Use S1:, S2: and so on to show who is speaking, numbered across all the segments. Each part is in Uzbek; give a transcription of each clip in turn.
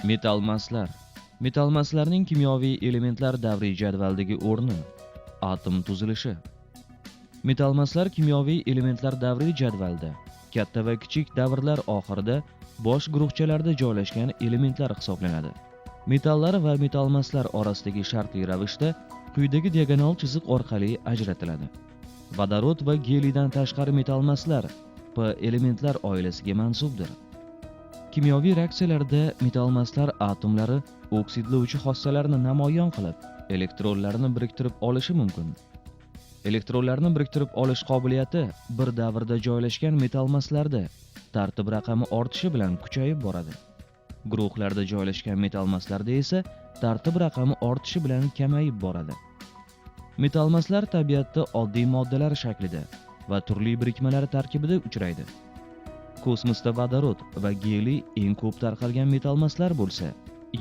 S1: Metal maslarning kimyoviy elementlar davriy jadvaldagi o'rni. Atom tuzilishi. Metal maslar kimyoviy elementlar davriy jadvalda katta va kichik davrlar oxirida bosh guruhchalarda joylashgan elementlar hisoblanadi. Metallar va metal maslar orasidagi shartli ravishda quyidagi diagonal chiziq orqali ajratiladi. Vodorod va geliydan tashqari metal maslar P elementlar oilasiga mansubdir. Kimyoviy reaksiyalarda metal maslar atomlari oksidlovchi xossalarni namoyon qilib, elektronlarni biriktirib olishi mumkin. Elektronlarni biriktirib olish qobiliyati bir davrda joylashgan metal maslarda tartib raqami ortishi bilan kuchayib boradi. Guruhlarda joylashgan metal maslarda esa tartib raqami ortishi bilan kamayib boradi. Metal maslar tabiatda oddiy moddalar shaklida va turli birikmalar tarkibida uchraydi. Kosmosda vodorod va geliy eng ko'p tarqalgan metal maslar bo'lsa,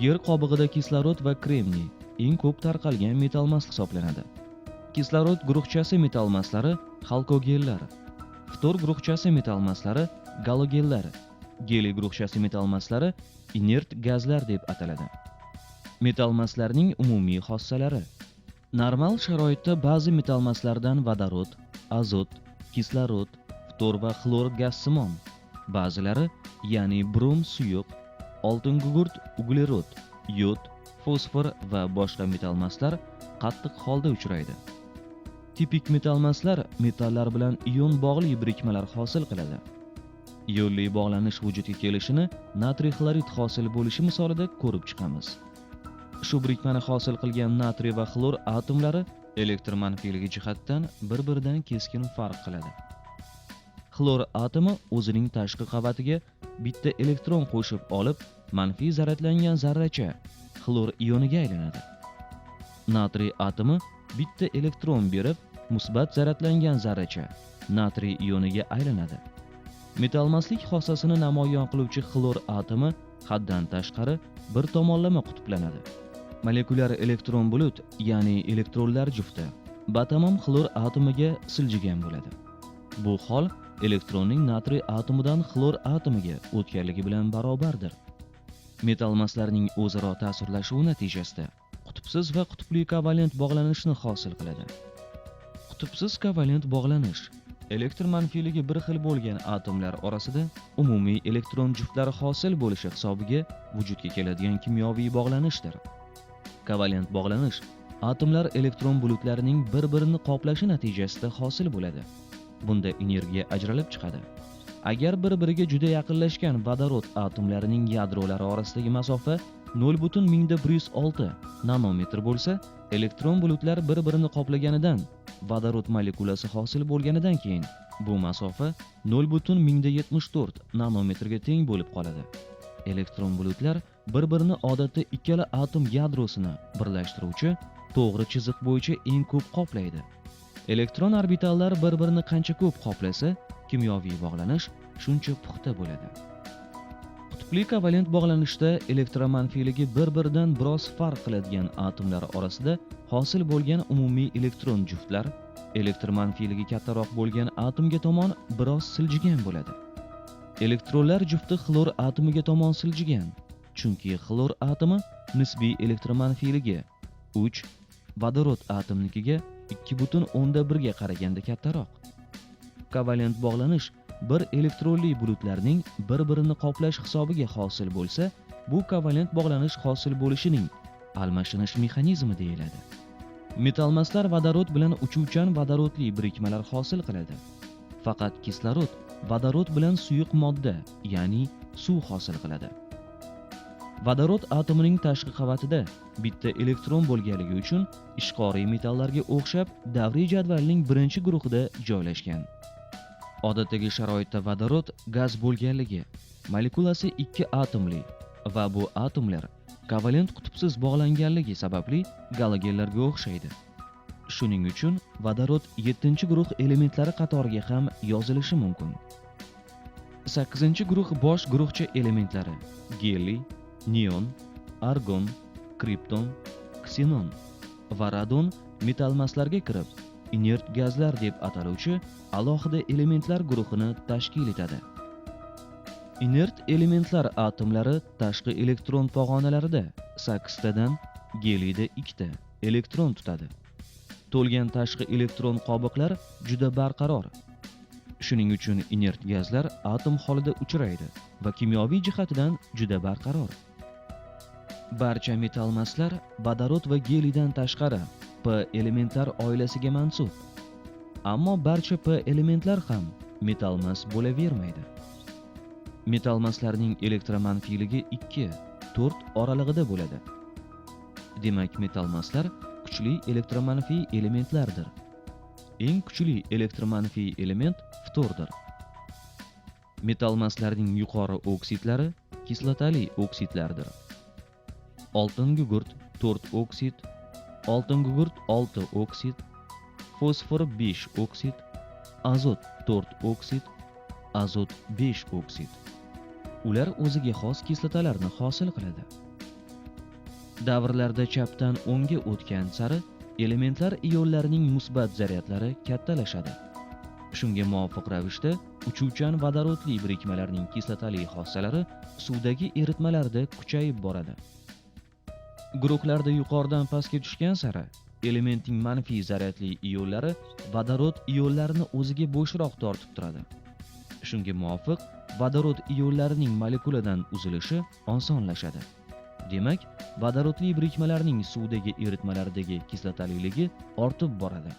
S1: yer qobig'ida kislorod va kremniy eng ko'p tarqalgan metal mas hisoblanadi. Kislorod guruhchasi metal maslari halkogenlar, ftor guruhchasi metal maslari galogenlar, geliy guruhchasi metal maslari inert gazlar deb ataladi. Metal maslarning umumiy xossalari. Normal sharoitda ba'zi metal maslardan vodorod, azot, kislorod, ftor va xlor gazsimon, ba'zilari, ya'ni brom suyuq, oltin gugurt, uglerod, yod, fosfor va boshqa metal maslar qattiq holda uchraydi. Tipik metal maslar metallar bilan ion bog'li birikmalar hosil qiladi. Ionli bog'lanish vujudga kelishini natriy xlorid hosil bo'lishi misolida ko'rib chiqamiz. Shu birikmani hosil qilgan natriy va xlor atomlari elektr manfiyligi jihatdan bir-biridan keskin farq qiladi. Xlor atomi o'zining tashqi qavatiga bitta elektron qo'shib olib, manfiy zaryadlangan zarracha xlor ioniga aylanadi. Natriy atomi bitta elektron berib, musbat zaryadlangan zarracha natriy ioniga aylanadi. Metalmaslik xossasini namoyon qiluvchi xlor atomi haddan tashqari bir tomonlama qutblanadi. Molekulyar elektron bulut, ya'ni elektronlar jufti, batamom xlor atomiga siljigan bo'ladi. Bu hol elektronning natriy atomidan xlor atomiga o'tganligi bilan barobardir. Metal maslarning o'zaro ta'sirlashuvi natijasida qutbsiz va qutbli kovalent bog'lanishni hosil qiladi. Qutbsiz kovalent bog'lanish elektr manfiyligi bir xil bo'lgan atomlar orasida umumiy elektron juftlari hosil bo'lishi hisobiga vujudga keladigan kimyoviy bog'lanishdir. Kovalent bog'lanish atomlar elektron bulutlarining bir-birini qoplashi natijasida hosil bo'ladi. Bunda energiya ajralib chiqadi. Agar bir-biriga juda yaqinlashgan vodorod atomlarining yadrolari orasidagi masofa 0.106 nanometr bo'lsa, elektron bulutlar bir-birini qoplaganidan vodorod molekulasi hosil bo'lganidan keyin bu masofa 0.74 nanometrga teng bo'lib qoladi. Elektron bulutlar bir-birini odatda ikkala atom yadrosini birlashtiruvchi to'g'ri chiziq bo'yicha eng ko'p qoplaydi. Elektron orbitallar bir-birini qancha ko'p qoplasa, kimyoviy bog'lanish shuncha puxta bo'ladi. Qutbli kovalent bog'lanishda elektromanfiyligi bir-biridan biroz farq qiladigan atomlar orasida hosil bo'lgan umumiy elektron juftlar elektromanfiyligi kattaroq bo'lgan atomga tomon biroz siljigan bo'ladi. Elektronlar jufti xlor atomiga tomon siljigan, chunki xlor atomi nisbiy elektromanfiyligi 3, vodorod atomnikiga 2.1 ga qaraganda kattaroq. Kovalent bog'lanish bir elektronli bulutlarning bir-birini qoplash hisobiga hosil bo'lsa, bu kovalent bog'lanish hosil bo'lishining almashinish mexanizmi deyiladi. Metal maslar vodorod bilan uchuvchan vodorodli birikmalar hosil qiladi. Faqat kislorod vodorod bilan suyuq modda, ya'ni suv hosil qiladi. Vodorod atomining tashqi qavatida bitta elektron bo'lganligi uchun ishqoriy metallarga o'xshab davriy jadvalning birinchi guruhida joylashgan. Odatdagi sharoitda vodorod gaz bo'lganligi, molekulasi 2 atomli va bu atomlar kovalent qutbsiz bog'langanligi sababli galogenlarga o'xshaydi. Shuning uchun vodorod 7-guruh elementlari qatoriga ham yozilishi mumkin. 8-guruh bosh guruhcha elementlari: geliy, neon, argon, kripton, ksenon va radon metal maslarga kirib, inert gazlar deb ataluvchi alohida elementlar guruhini tashkil etadi. Inert elementlar atomlari tashqi elektron pog'onalarida 8 tadan, geliyda 2 ta elektron tutadi. To'lgan tashqi elektron qobiqlar juda barqaror. Shuning uchun inert gazlar atom holida uchraydi va kimyoviy jihatidan juda barqaror. Barcha metall maslar vodorod va geliydan tashqari P elementlar oilasiga mansub. Ammo barcha P elementlar ham metall mas bo'lavermaydi. Metall maslarning elektromanfiyligi 2-4 oralig'ida bo'ladi. Demak, metall maslar kuchli elektromanfiy elementlardir. Eng kuchli elektromanfiy element ftordir. Metall maslarning yuqori oksidlari kislotali oksidlardir. Oltin gugurt 4 oksid, oltin gugurt 6 oksid, fosfor 5 oksid, azot 4 oksid, azot 5 oksid. Ular o'ziga xos kislotalarni hosil qiladi. Davrlarda chapdan o'ngga o'tgan sari elementlar ionlarining musbat zaryadlari kattalashadi. Shunga muvofiq ravishda uchuvchan vodorodli birikmalarning kislotali xossalari suvdagi eritmalarda kuchayib boradi. Guruhlarda yuqoridan pastga tushgan sari elementning manfiy zaryadli ionlari vodorod ionlarini o'ziga bo'shroq tortib turadi. Shunga muvofiq vodorod ionlarining molekuladan uzilishi osonlashadi. Demak, vodorodli birikmalarning suvdagi eritmalaridagi kislotaliligi ortib boradi.